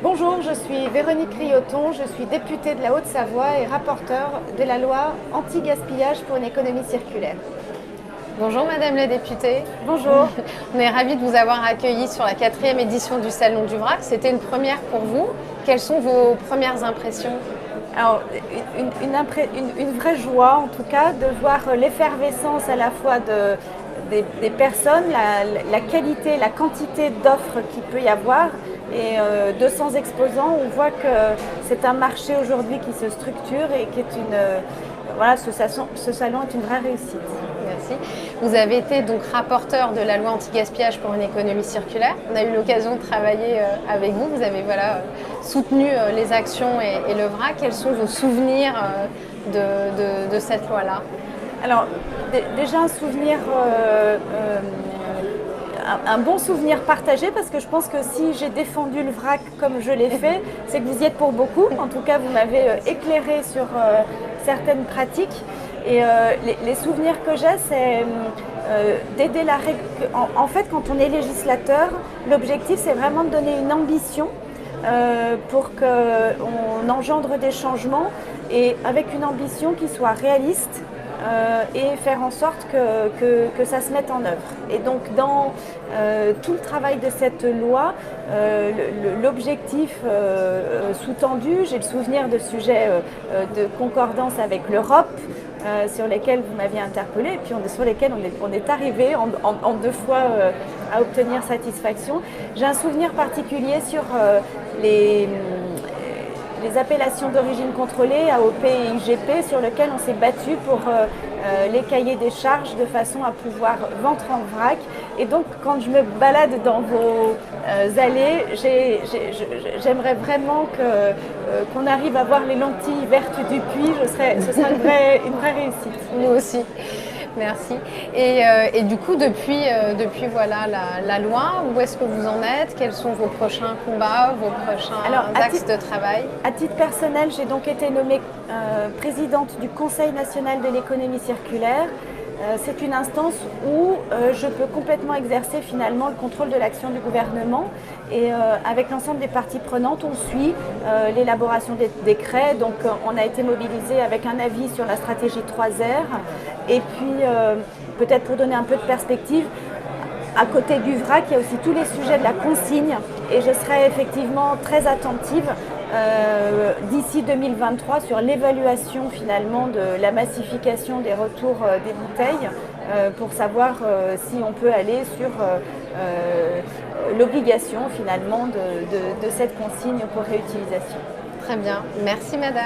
Bonjour, je suis Véronique Rioton, je suis députée de la Haute-Savoie et rapporteure de la loi anti-gaspillage pour une économie circulaire. Bonjour Madame la députée. Bonjour. On est ravis de vous avoir accueilli sur la 4e édition du Salon du Vrac. C'était une première pour vous. Quelles sont vos premières impressions? Alors, une vraie joie en tout cas de voir l'effervescence à la fois des personnes, la qualité, la quantité d'offres qu'il peut y avoir et 200 exposants. On voit que c'est un marché aujourd'hui qui se structure et qui est voilà, ce salon est une vraie réussite. Merci. Vous avez été donc rapporteur de la loi anti-gaspillage pour une économie circulaire. On a eu l'occasion de travailler avec vous. Vous avez soutenu les actions et le Vrac. Quels sont vos souvenirs de cette loi-là? Alors, déjà un souvenir, un bon souvenir partagé, parce que je pense que si j'ai défendu le vrac comme je l'ai fait, c'est que vous y êtes pour beaucoup. En tout cas, vous m'avez éclairé sur certaines pratiques. Et les souvenirs que j'ai, c'est d'aider la règle. En fait, quand on est législateur, l'objectif, c'est vraiment de donner une ambition pour qu'on engendre des changements et avec une ambition qui soit réaliste et faire en sorte que ça se mette en œuvre. Et donc dans tout le travail de cette loi, l'objectif sous-tendu, j'ai le souvenir de sujets de concordance avec l'Europe, sur lesquels vous m'aviez interpellé et puis sur lesquels on est arrivé en 2 fois à obtenir satisfaction. J'ai un souvenir particulier sur les appellations d'origine contrôlée, AOP et IGP, sur lesquelles on s'est battu pour les cahiers des charges de façon à pouvoir vendre en vrac. Et donc, quand je me balade dans vos allées, j'aimerais vraiment qu'on arrive à voir les lentilles vertes du puits. Ce serait une vraie réussite. Nous aussi. Merci. Et du coup, depuis voilà, la loi, où est-ce que vous en êtes? Quels sont vos prochains combats, vos prochains axes de travail? À titre personnel, j'ai donc été nommée présidente du Conseil national de l'économie circulaire. C'est une instance où je peux complètement exercer finalement le contrôle de l'action du gouvernement et avec l'ensemble des parties prenantes, on suit l'élaboration des décrets. Donc on a été mobilisé avec un avis sur la stratégie 3R et puis peut-être pour donner un peu de perspective, à côté du vrac, il y a aussi tous les sujets de la consigne et je serai effectivement très attentive d'ici 2023 sur l'évaluation finalement de la massification des retours des bouteilles pour savoir si on peut aller sur l'obligation finalement de cette consigne pour réutilisation. Très bien. Merci Madame.